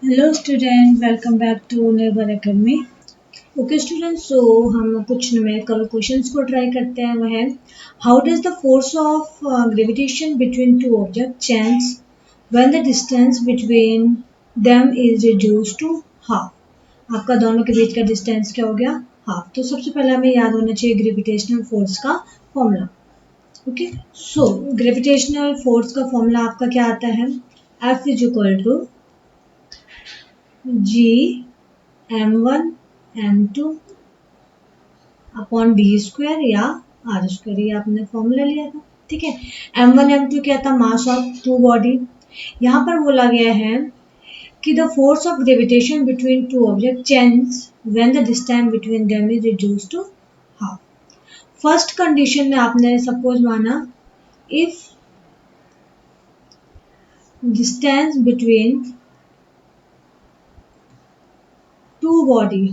Hello student, welcome back to neighbour academy. Okay student, so हम कुछ numerical questions को try करते हैं। वह है how does the force of gravitation between two object change when the distance between them is reduce to half. आपका दोनों के बीच का डिस्टेंस क्या हो गया? हाफ। तो सबसे पहले हमें याद होना चाहिए ग्रेविटेशनल फोर्स का formula. Okay, so gravitational force का फॉर्मूला आपका क्या आता है? F is equal to G m1 m2 upon D square या आर स्क्वायर। ये आपने फॉर्मूला लिया था, ठीक है। m1 m2 क्या था? Mass of two body. यहाँ पर बोला गया है कि the force of gravitation between two object change when the distance between them is reduce to half. First condition में आपने सपोज माना if distance between two body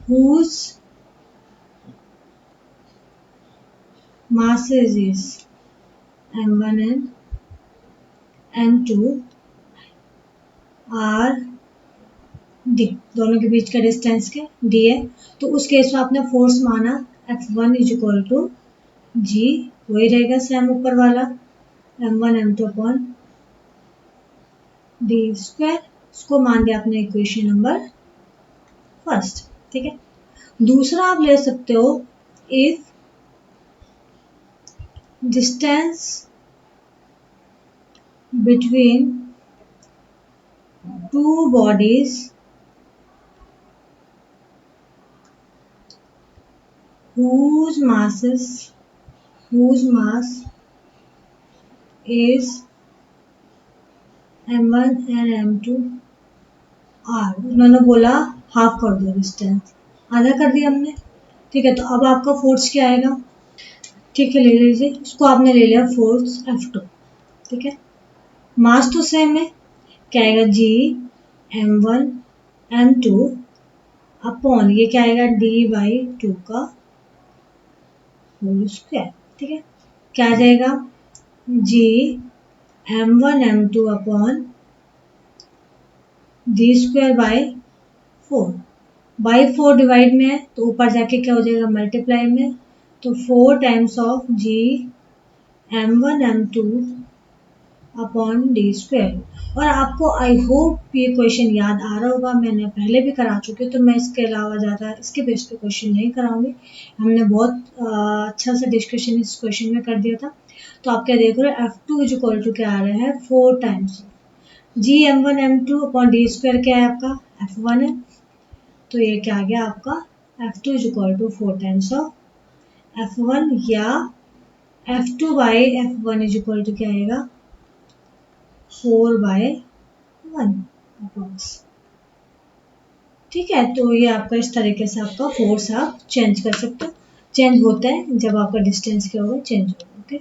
whose masses is m1 and m2 are d, दोनों के बीच का distance क्या? D है। तो उस केस में आपने फोर्स माना F1 इज इक्वल टू जी, वही रहेगा सेम ऊपर वाला m1 m2 upon D square. इसको मान दिया आपने इक्वेशन नंबर फर्स्ट, ठीक है। दूसरा आप ले सकते हो if distance between two bodies whose mass is m1 and m2 are. उन्होंने बोला हाफ कर दो डिस्टेंस, आधा कर दिया हमने, ठीक है। तो अब आपका फोर्स क्या आएगा? ठीक है, ले लीजिए, इसको आपने ले लिया फोर्स F2, ठीक है। मास तो सेम है, क्या आएगा? जी m1 m2 अपॉन ये क्या आएगा? डी बाई टू का होल स्क्वायर, ठीक है। क्या आ जाएगा? जी m1 m2 upon D square by 4। By 4 divide में है तो ऊपर जाके क्या हो जाएगा? मल्टीप्लाई में। तो 4 times of G m1 m2 upon D square. और आपको आई होप ये क्वेश्चन याद आ रहा होगा, मैंने पहले भी करा चुकी हूँ, तो मैं इसके अलावा ज़्यादा इसके बेस पे क्वेश्चन नहीं कराऊंगी। हमने बहुत अच्छा सा डिस्कशन इस क्वेश्चन में कर दिया था। तो आप क्या देख रहे हो? F2 इज इक्वल टू क्या आ रहा है? 4 टाइम्स जी m1 m2 upon D square क्या है आपका? F1 है। तो ये क्या आ गया आपका? F2 is equal to 4 times of F1 या F2 by F1 is equal to क्या आएगा? 4 बाय 1 अप्रॉक्स, ठीक है। तो ये आपका इस तरीके से आपका फोर्स आप चेंज कर सकते हो। चेंज होता है जब आपका डिस्टेंस क्या होगा? चेंज होगा। ओके,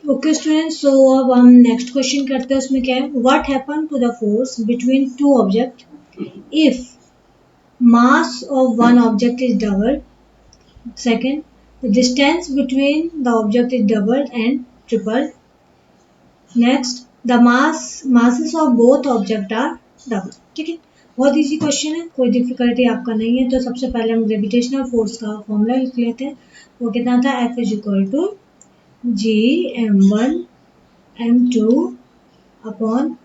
ओके स्टूडेंट्स, सो अब हम नेक्स्ट क्वेश्चन करते हैं। उसमें क्या है? What happen to the force between two object if mass of one object is doubled. Second, the distance between the object is doubled and tripled. Next, the masses of both objects are doubled. ठीक है, बहुत easy question है, कोई difficulty आपका नहीं है। तो सबसे पहले हम ग्रेविटेशनल फोर्स का फॉर्मूला लिख लेते हैं। वो कितना था? F is equal to G m1 m2 upon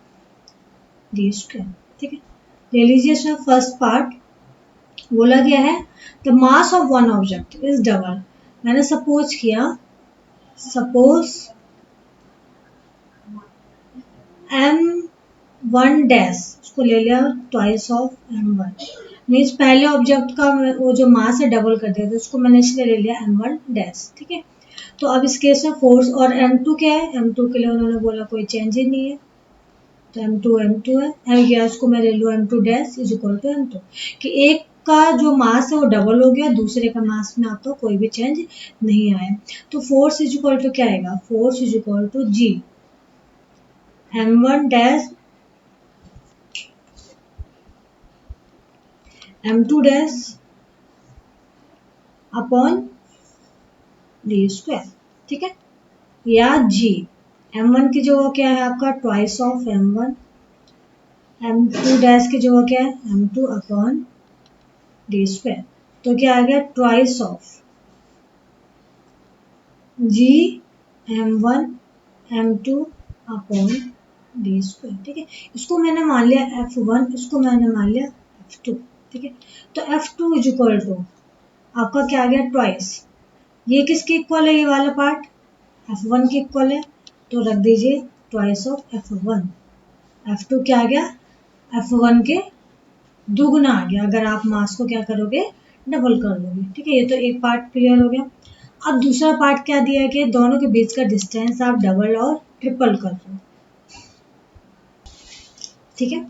D square, ठीक है। ले लीजिए इसमें फर्स्ट पार्ट बोला गया है the mass of one object is double. मैंने सपोज किया, सपोज m1 डैश, उसको ले लिया ट्वाइस ऑफ m1, मीन्स पहले ऑब्जेक्ट का वो जो मास है डबल कर दिया था, उसको मैंने इसलिए ले लिया m1 डैश, ठीक है। तो अब इस केस में फोर्स और m2 क्या है? m2 के लिए उन्होंने बोला कोई चेंज ही नहीं है, तो m2 है। या इसको मैं ले लूँ m2 dash is equal to m2, कि एक का जो मास है वो डबल हो गया, दूसरे का मास में आपका कोई भी चेंज नहीं आया। तो फोर्स इज इक्वल टू क्या आएगा? Force is equal to G m1 dash m2 dash upon D square, ठीक है। या जी। m1 की जगह क्या है आपका twice of m1, m2 dash की जगह क्या है m2 अपॉन डी स्क्वायर। तो क्या आ गया twice of G m1 m2 upon D square. ठीक है, इसको मैंने मान लिया f1, इसको मैंने मान लिया f2। ठीक है, तो f2 इज इक्वल टू आपका क्या आ गया ट्वाइस, ये किसके इक्वल है ये वाला पार्ट f1 के इक्वल है, तो रख दीजिए ट्वाइस ऑफ f1। f2 क्या आ गया f1 के दुगना आ गया अगर आप मास को क्या करोगे डबल कर दोगे। ठीक है, ये तो एक पार्ट क्लियर हो गया। अब दूसरा पार्ट क्या दिया है कि दोनों के बीच का डिस्टेंस आप डबल और ट्रिपल कर दो। ठीक है,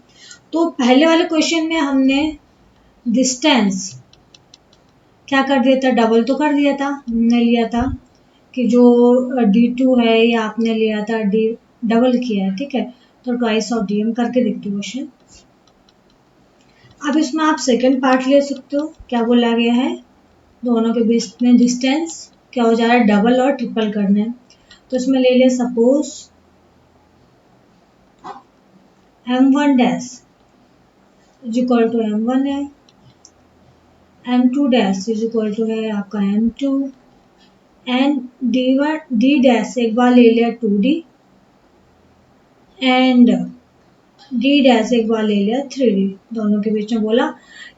तो पहले वाले क्वेश्चन में हमने डिस्टेंस क्या कर दिया था डबल तो कर दिया था, हमने लिया था कि जो d2 है ये आपने लिया था d डबल किया है। ठीक है, तो ट्वाइस ऑफ dm करके देखते क्वेश्चन। अब इसमें आप सेकंड पार्ट ले सकते हो, क्या बोला गया है दोनों के बीच में डिस्टेंस क्या हो जा रहा है डबल और ट्रिपल करना है। तो इसमें ले लिया suppose m1 dash is equal to m1 है, m2 dash is equal to है आपका m2 एंड d डैश एक बार ले लिया 2d एंड d डैश एक बार ले लिया 3d। दोनों के बीच में बोला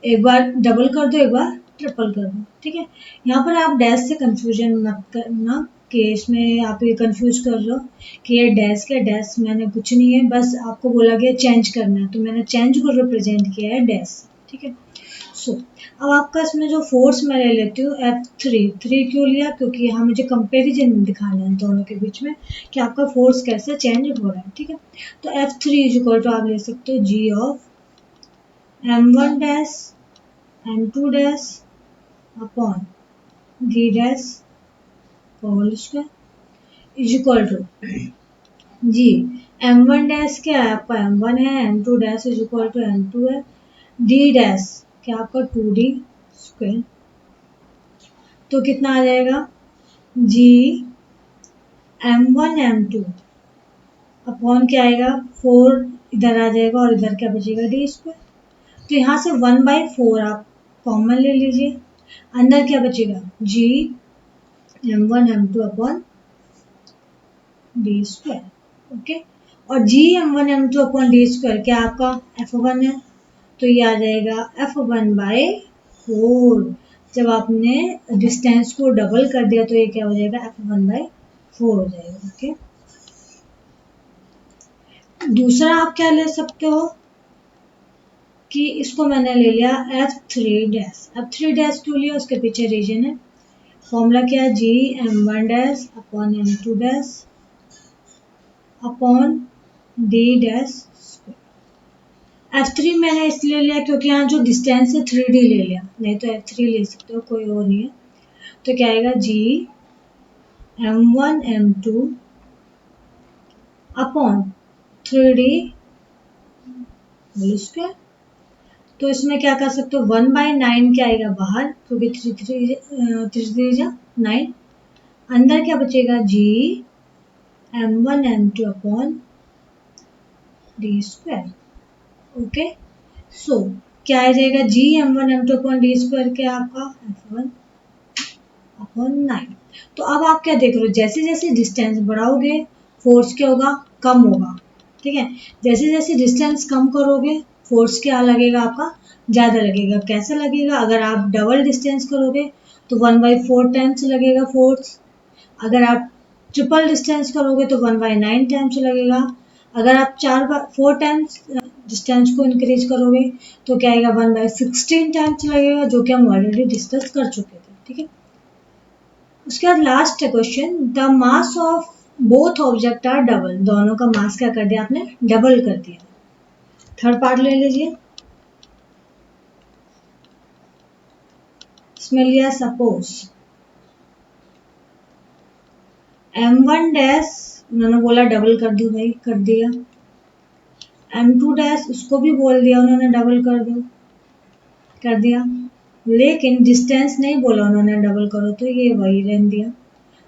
एक बार डबल कर दो एक बार ट्रिपल कर दो। ठीक है, यहाँ पर आप डैश से कंफ्यूजन मत करना कि इसमें आप ये कंफ्यूज कर रहे हो कि ये डैश क्या डैश मैंने कुछ नहीं है, बस आपको बोला गया चेंज करना है तो मैंने चेंज को रिप्रेजेंट किया है डैश। ठीक है, सो अब आपका इसमें जो फोर्स मैं ले लेती हूँ F3। 3 क्यों लिया क्योंकि यहाँ मुझे कंपेरिजन दिखाना है दोनों के बीच में कि आपका फोर्स कैसे चेंज हो रहा है। ठीक है, तो F3 इज इक्वल टू आप ले सकते हो G of m1 dash m2 dash upon d dash whole square is equal to G m1 dash क्या है आपका m1 है, m2 dash is equal to m2 है, d डैश क्या आपका 2d स्क्वायर। तो कितना आ जाएगा जी m1 m2 अपॉन क्या आएगा 4 इधर आ जाएगा और इधर क्या बचेगा d स्क्वायर। तो यहाँ से 1/4 आप कॉमन ले लीजिए, अंदर क्या बचेगा G m1 m2 upon D square. Okay, और जी m1 m2 upon D square क्या आपका f1 है, तो ये आ जाएगा f1/4। जब आपने डिस्टेंस को डबल कर दिया तो ये क्या हो जाएगा f1/4 हो जाएगा। ओके, दूसरा आप क्या ले सकते हो कि इसको मैंने ले लिया f3 डैश। f3 डैश क्यों लिया उसके पीछे रीजन है, फॉर्मूला क्या है जी m1 dash upon m2 dash upon d dash. F3 मैंने इसलिए लिया क्योंकि यहाँ जो डिस्टेंस है 3D ले लिया, नहीं तो F3 ले सकते हो कोई और नहीं है। तो क्या आएगा जी m1 m2 upon 3D whole square. तो इसमें क्या कर सकते हो 1/9 क्या आएगा बाहर क्योंकि 3 जा 9, अंदर क्या बचेगा G m1 m2 upon D square. Okay, so क्या आ जाएगा जी m1 m2 upon D square क्या आपका f1 अपॉन 9। तो अब आप क्या देख रहे हो जैसे जैसे डिस्टेंस बढ़ाओगे फोर्स क्या होगा कम होगा। ठीक है, जैसे जैसे डिस्टेंस कम करोगे फोर्स क्या लगेगा आपका ज़्यादा लगेगा। कैसे लगेगा, अगर आप डबल डिस्टेंस करोगे तो 1/4 टाइम्स लगेगा फोर्स, अगर आप ट्रिपल डिस्टेंस करोगे तो 1/9 टाइम्स लगेगा, अगर आप 4 टाइम्स डिस्टेंस को इंक्रीज करोगे तो क्या आएगा 1/16 टाइम्स लगेगा, जो कि हम ऑलरेडी डिस्कस कर चुके थे। ठीक है, उसके बाद लास्ट है question the mass of both object are double. दोनों का मास क्या कर दिया आपने डबल कर दिया। थर्ड पार्ट ले लीजिए, इसमें लिया सपोज m1 डैश उन्होंने बोला डबल कर दो भाई, कर दिया। m2 डैश उसको भी बोल दिया उन्होंने डबल कर दो, कर दिया। लेकिन डिस्टेंस नहीं बोला उन्होंने डबल करो, तो ये वही रहने दिया।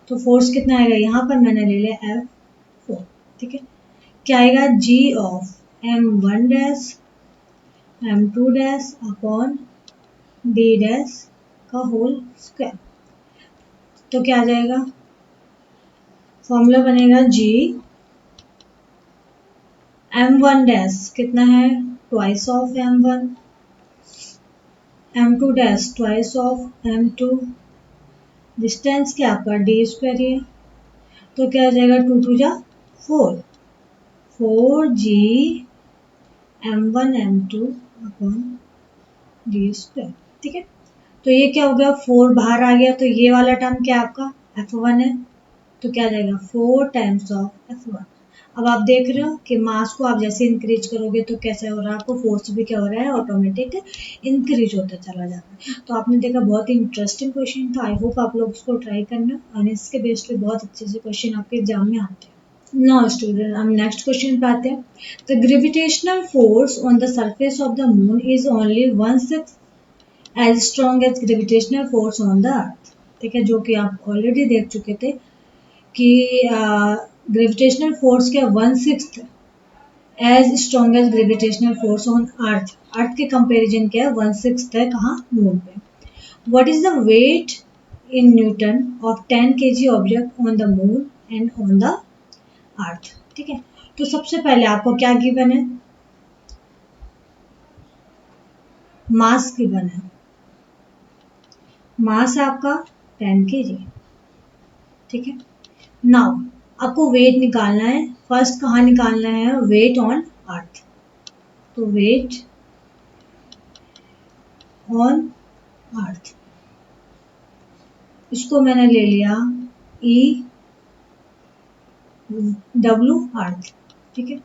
तो फोर्स कितना आएगा, यहाँ पर मैंने ले लिया F4, ठीक है। क्या आएगा, G of M1 dash M2 dash upon D dash का होल स्क्वायर। तो क्या आ जाएगा, फॉर्मूला बनेगा G M1 डैश कितना है, twice of M1, M2 dash twice of M2, distance क्या आपका D स्क्वायर है, तो क्या आ जाएगा 2 2 जा 4, 4G M1 M2 upon D square, ठीक है। तो ये क्या हो गया, 4 बाहर आ गया, तो ये वाला टर्म क्या आपका F1 है, तो क्या आ जाएगा 4 टाइम्स ऑफ F1। अब आप देख रहे हो कि मास को आप जैसे इंक्रीज करोगे तो कैसे हो रहा है, आपको फोर्स भी क्या हो रहा है, ऑटोमेटिक इंक्रीज होता चला जा रहा है। तो आपने देखा बहुत ही इंटरेस्टिंग क्वेश्चन था, आई होप आप लोग इसको ट्राई करना, और इसके बेस पे बहुत अच्छे से क्वेश्चन आपके एग्जाम में आते हैं। नाउ स्टूडेंट, हम नेक्स्ट क्वेश्चन पे आते हैं। The gravitational force on the surface of the moon is only 1/6 as strong as gravitational force on the earth, ठीक है, जो कि आप ऑलरेडी देख चुके थे कि ग्रेविटेशनल फोर्स के 1/6 as strong as gravitational force on earth, earth के कंपैरिजन क्या है 1/6 है कहाँ, मून पे। What is the weight in newton of 10 kg object on the moon and on the earth, ठीक है। तो सबसे पहले आपको क्या गिवन है, मास गिवन है, मास है आपका 10 kg, ठीक है। नाउ आपको वेट निकालना है, फर्स्ट कहाँ निकालना है, वेट ऑन अर्थ, तो वेट ऑन अर्थ, इसको मैंने ले लिया E W अर्थ, ठीक है।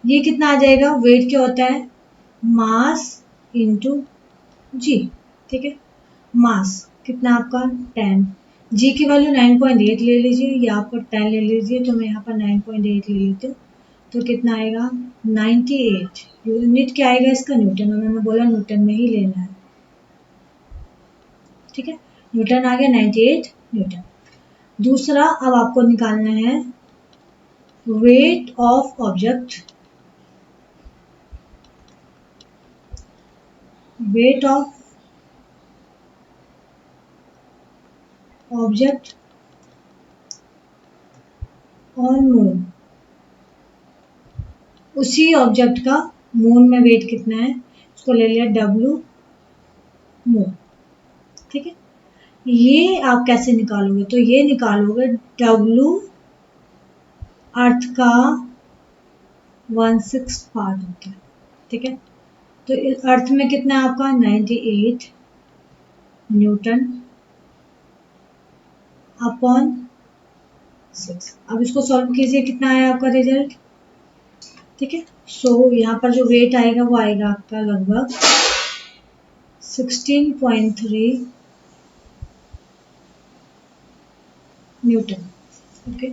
ये कितना आ जाएगा, वेट क्या होता है, मास इंटू जी, ठीक है। मास कितना आपका 10, जी की वैल्यू 9.8 ले लीजिए या आपको 10 ले लीजिए, तो मैं यहाँ पर 9.8 ले लेती हूँ, तो कितना आएगा 98, यूनिट क्या आएगा इसका, न्यूटन, उन्होंने बोला न्यूटन में ही लेना है, ठीक है। न्यूटन आ गया 98 न्यूटन। दूसरा अब आपको निकालना है weight of object, weight of object on moon, उसी ऑब्जेक्ट का मून में वेट कितना है, इसको ले लिया W मून, ठीक है। ये आप कैसे निकालोगे, तो ये निकालोगे W अर्थ का 1/6 पार्ट होता है, ठीक है। तो अर्थ में कितना है आपका 98 न्यूटन अपॉन 6। अब इसको सॉल्व कीजिए, कितना आया आपका रिजल्ट, ठीक है। सो यहाँ पर जो वेट आएगा वो आएगा आपका लगभग 16.3 न्यूटन, ओके।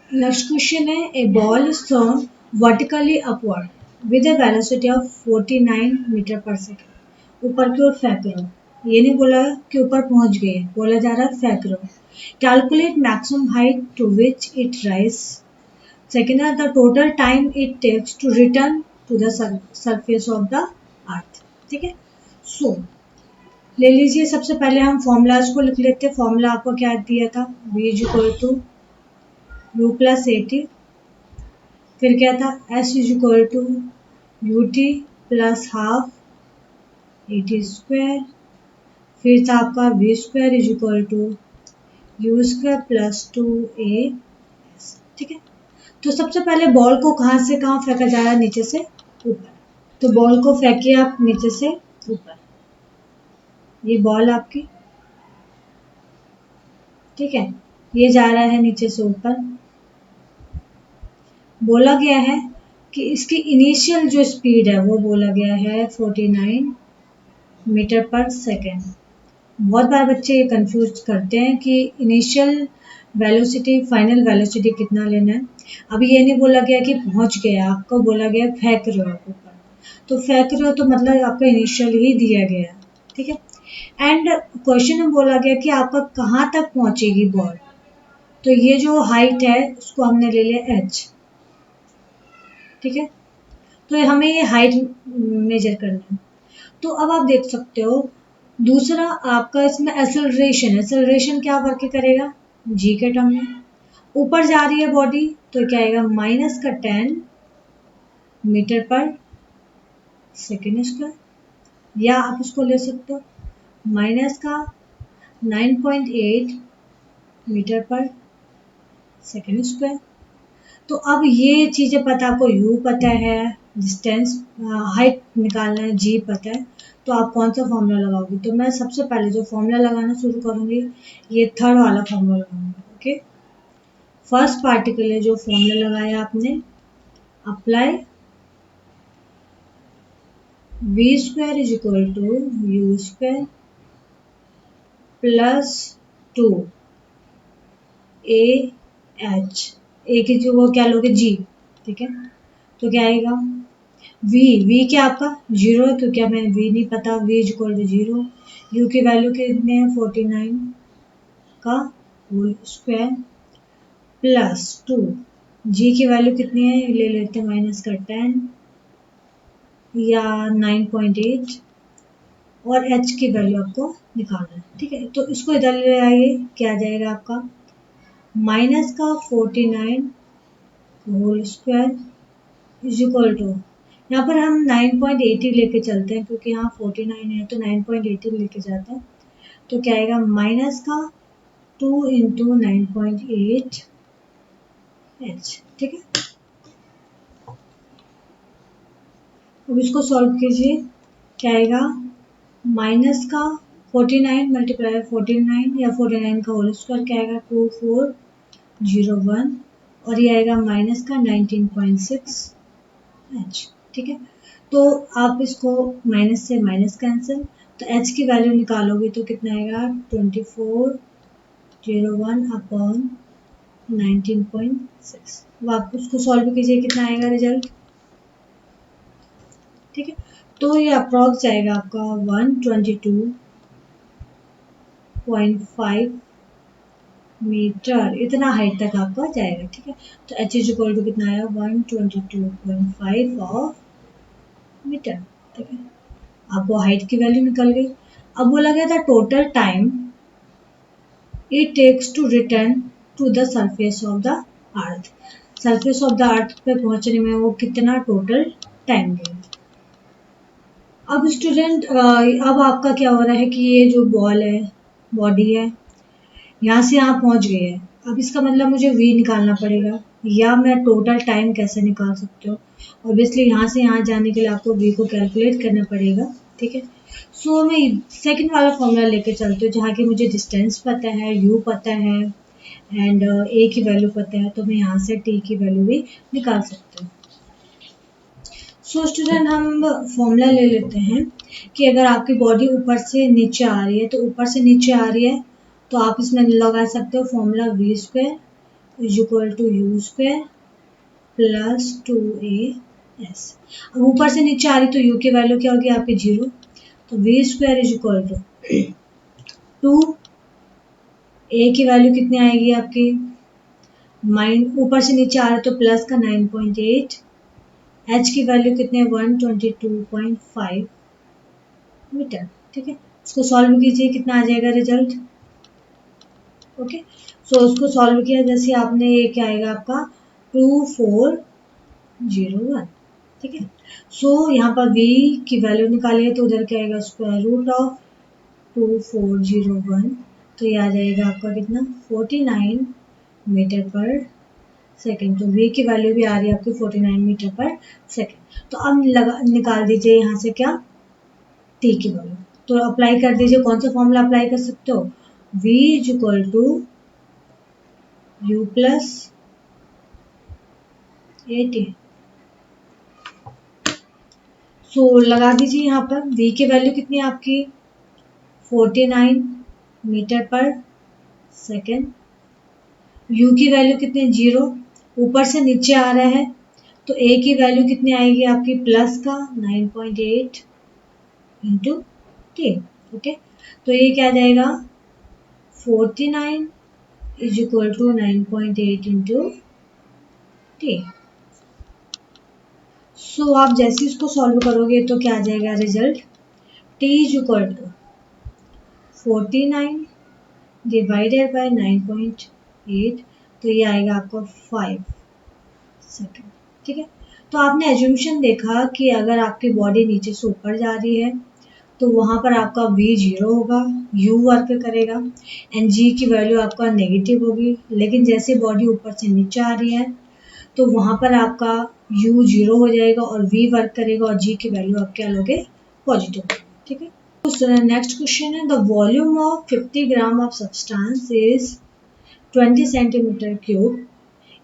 नेक्स्ट क्वेश्चन है, a ball is thrown vertically upward with a velocity of 49 metre per second, ऊपर की ओर फेंक रहा हो, ये नहीं बोला कि ऊपर पहुंच गए, बोला जा रहा है फेंक रहा हो। Calculate maximum height to which it rise, second है the total time it takes to return to the surface of the earth, ठीक है। सो ले लीजिए, सबसे पहले हम फॉर्मूलाज को लिख लेते हैं। फॉर्मूला आपको क्या दिया था, v is equal to u plus a t, फिर क्या था s is equal to u t plus half a t square, फिर था आपका v square is equal to u square plus 2as, ठीक है। तो सबसे पहले बॉल को कहाँ से कहाँ फेंका जा रहा है, नीचे से ऊपर, तो बॉल को फेंकिए आप नीचे से ऊपर, ये बॉल आपकी, ठीक है, ये जा रहा है नीचे से ऊपर। बोला गया है कि इसकी इनिशियल जो स्पीड है वो बोला गया है 49 मीटर पर सेकेंड। बहुत बार बच्चे ये कंफ्यूज करते हैं कि इनिशियल वेलोसिटी फाइनल वेलोसिटी कितना लेना है। अभी ये नहीं बोला गया कि पहुंच गया, आपको बोला गया फेंक रहे हो ऊपर, तो फेंक रहे हो तो मतलब आपका इनिशियल ही दिया गया है, ठीक है। एंड क्वेश्चन में बोला गया कि आपका कहाँ तक पहुंचेगी बॉल, तो ये जो हाइट है उसको हमने ले लिया h, ठीक है। तो हमें ये हाइट मेजर करना है। तो अब आप देख सकते हो दूसरा आपका इसमें एक्सेलरेशन क्या वर्क करेगा, जी के टर्म में ऊपर जा रही है बॉडी तो क्या आएगा माइनस का 10 मीटर पर सेकेंड स्क्वायर, या आप इसको ले सकते हो माइनस का 9.8 मीटर पर सेकेंड स्क्वायर। तो अब ये चीज़ें पता, आपको यू पता है, डिस्टेंस हाइट निकालना है, जी पता है, तो आप कौन सा फॉर्मूला लगाओगे। तो मैं सबसे पहले जो फॉर्मूला लगाना शुरू करूँगी ये थर्ड वाला फॉर्मूला लगाऊंगी। ओके, फर्स्ट पार्ट के लिए जो फॉर्मूला लगाया आपने, apply v square is equal to u square plus 2 a h, a की जो वो क्या लोगे जी, ठीक है। तो क्या आएगा वी क्या आपका जीरो है क्योंकि हमें वी नहीं पता, v is equal to zero, u की वैल्यू कितने हैं 49 का होल स्क्वायर प्लस 2, जी की वैल्यू कितनी है ले लेते हैं माइनस का 10 या 9.8, और एच की वैल्यू आपको निकालना है, ठीक है। तो इसको इधर ले आइए, क्या आ जाएगा आपका माइनस का 49 whole square is equal to, यहाँ पर हम 9.80 लेके चलते हैं क्योंकि यहाँ 49 है तो 9.80 लेके जाते हैं, तो क्या आएगा माइनस का 2 इंटू 9.8 एच, ठीक है। अब इसको सॉल्व कीजिए, क्या आएगा माइनस का 49 मल्टीप्लाई 49 या 49 का होल स्क्वायर क्या आएगा 2401, और ये आएगा माइनस का 19.6 एच, ठीक है। तो आप इसको माइनस से माइनस कैंसिल, तो एच की वैल्यू निकालोगे तो कितना आएगा 2401 अपॉन 19.6। अब आप उसको सॉल्व कीजिए, कितना आएगा रिजल्ट, ठीक है। तो ये अप्रॉक्स जाएगा आपका 122.5 मीटर, इतना हाइट तक आपका जाएगा, ठीक है। तो एच इज इक्वल टू कितना आया 122.5 ऑफ मीटर, ठीक है। आपको हाइट की वैल्यू निकल गई। अब बोला गया था total time it takes to return to the surface of the earth, surface of the earth पे पहुंचने में वो कितना टोटल टाइम लेगा। अब स्टूडेंट अब आपका क्या हो रहा है कि ये जो बॉल है, बॉडी है, यहाँ से यहाँ पहुँच गई है। अब इसका मतलब मुझे v निकालना पड़ेगा, या मैं टोटल टाइम कैसे निकाल सकते हो, ऑब्वियसली यहाँ से यहाँ जाने के लिए आपको v को कैलकुलेट करना पड़ेगा, ठीक है। सो मैं सेकंड वाला फॉर्मूला लेके चलती हूँ जहाँ की मुझे डिस्टेंस पता है, u पता है एंड a की वैल्यू पता है, तो मैं यहाँ से t की वैल्यू भी निकाल सकती हूँ। सो स्टूडेंट हम फॉर्मूला ले लेते हैं कि अगर आपकी बॉडी ऊपर से नीचे आ रही है, तो ऊपर से नीचे आ रही है तो आप इसमें लगा सकते हो formula v square is equal to u square plus 2as। अब ऊपर से नीचे आ रही तो u की वैल्यू क्या होगी आपकी जीरो, तो v square is equal to 2, a की वैल्यू कितनी आएगी आपकी ऊपर से नीचे आ रहे तो प्लस का 9.8, h की वैल्यू कितने 122.5 मीटर, ठीक है। इसको सॉल्व कीजिए, कितना आ जाएगा रिजल्ट, ओके। सो उसको सॉल्व किया जैसे आपने, ये क्या आएगा आपका 2401, ठीक है। सो यहाँ पर v की वैल्यू निकालिए तो उधर क्या आएगा स्क्वायर रूट ऑफ 2401, तो ये आ जाएगा आपका कितना 49 मीटर पर सेकेंड। तो v की वैल्यू भी आ रही है आपकी 49 मीटर पर सेकेंड। तो अब निकाल दीजिए यहाँ से क्या t की वैल्यू, तो अप्लाई कर दीजिए, कौन सा फॉर्मूला अप्लाई कर सकते हो, v is equal to u plus 80। So लगा दीजिए यहाँ पर v की वैल्यू कितनी है आपकी 49 मीटर पर सेकेंड, u की वैल्यू कितनी जीरो, ऊपर से नीचे आ रहा है तो a की वैल्यू कितनी आएगी आपकी प्लस का 9.8 इंटू टी, ओके। तो ये क्या आ जाएगा 49 is equal to 9.8 into t. So आप जैसे इसको सॉल्व करोगे तो क्या आ जाएगा result, t is equal to 49 divided by 9.8, तो ये आएगा आपको 5 सेकेंड। ठीक है, तो आपने एज्यूमशन देखा कि अगर आपकी बॉडी नीचे से ऊपर जा रही है तो वहाँ पर आपका v 0 होगा, u वर्क करेगा एंड g की वैल्यू आपका नेगेटिव होगी। लेकिन जैसे बॉडी ऊपर से नीचे आ रही है तो वहाँ पर आपका u 0 हो जाएगा और v वर्क करेगा और g की वैल्यू आप क्या लोगे, पॉजिटिव। ठीक है, तो नेक्स्ट क्वेश्चन है the volume of 50 gram of substance is 20 centimetre cube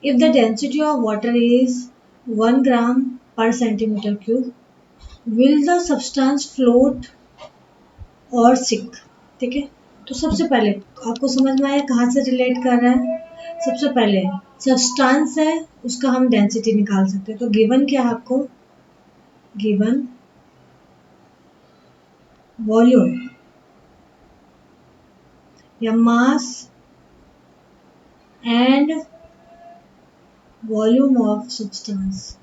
if the density of water is 1 ग्राम पर centimetre cube will the substance float और सिक। ठीक है, तो सबसे पहले आपको समझ में आया कहाँ से रिलेट कर रहा है। सबसे पहले सब्सटेंस है उसका हम डेंसिटी निकाल सकते हैं। तो गिवन क्या है आपको, गिवन वॉल्यूम या mass and volume of substance.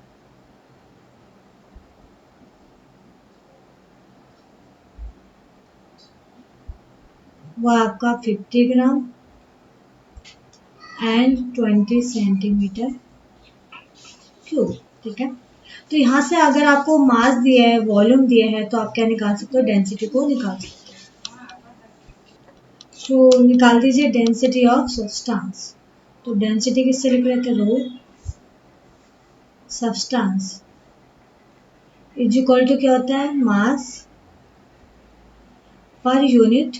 वो आपका 50 ग्राम एंड 20 सेंटीमीटर क्यूब। ठीक है, तो यहाँ से अगर आपको मास दिया है, वॉल्यूम दिया है, तो आप क्या निकाल सकते हो, डेंसिटी को निकाल सकते हो। तो निकाल दीजिए डेंसिटी ऑफ सब्सटेंस। तो डेंसिटी किससे लिख रहे थे, रो सब्सटेंस इज इक्वल टू क्या होता है, मास पर यूनिट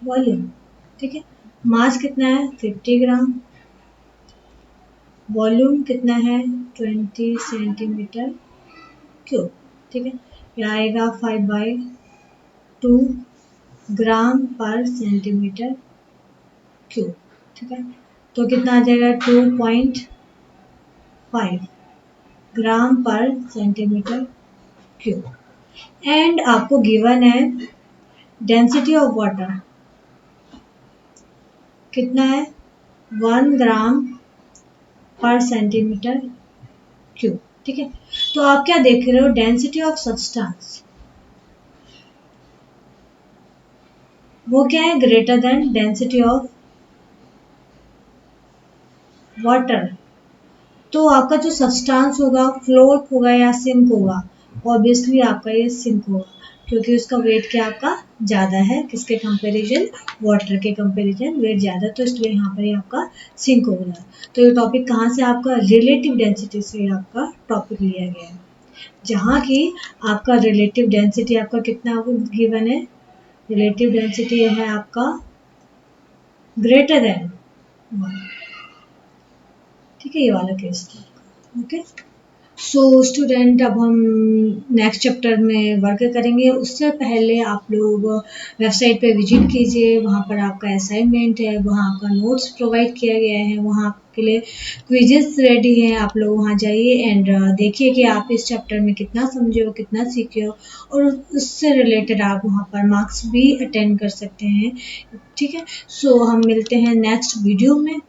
वॉल्यूम। ठीक है, मास कितना है 50 ग्राम, वॉल्यूम कितना है 20 सेंटीमीटर क्यूब। ठीक है, यह आएगा 5/2 ग्राम पर सेंटीमीटर क्यूब। ठीक है, तो कितना आ जाएगा 2.5 ग्राम पर सेंटीमीटर क्यूब। एंड आपको गिवन है डेंसिटी ऑफ वाटर कितना है 1 ग्राम पर सेंटीमीटर क्यूब। ठीक है, तो आप क्या देख रहे हो, डेंसिटी ऑफ सब्सटेंस वो क्या है, greater than density of water. तो आपका जो सब्सटेंस होगा फ्लोट होगा या सिंक होगा, ऑब्वियसली आपका ये सिंक होगा क्योंकि उसका वेट क्या आपका ज़्यादा है, किसके कंपैरिजन, वाटर के कंपैरिजन वेट ज़्यादा, तो इसलिए यहाँ पर ये आपका सिंक हो रहा है। तो ये टॉपिक कहाँ से, आपका रिलेटिव डेंसिटी से आपका टॉपिक लिया गया है, जहाँ की आपका रिलेटिव डेंसिटी आपका कितना गिवन है, रिलेटिव डेंसिटी है आपका ग्रेटर देन 1। ठीक है, ये वाला केस था। ओके, सो स्टूडेंट अब हम नेक्स्ट चैप्टर में वर्क करेंगे। उससे पहले आप लोग वेबसाइट पे विजिट कीजिए, वहाँ पर आपका असाइनमेंट है, वहाँ आपका नोट्स प्रोवाइड किया गया है, वहाँ आपके लिए क्विजेस रेडी हैं। आप लोग वहाँ जाइए एंड देखिए कि आप इस चैप्टर में कितना समझे हो, कितना सीखे हो, और उससे रिलेटेड आप वहाँ पर मार्क्स भी अटेंड कर सकते हैं। ठीक है, सो हम मिलते हैं नेक्स्ट वीडियो में।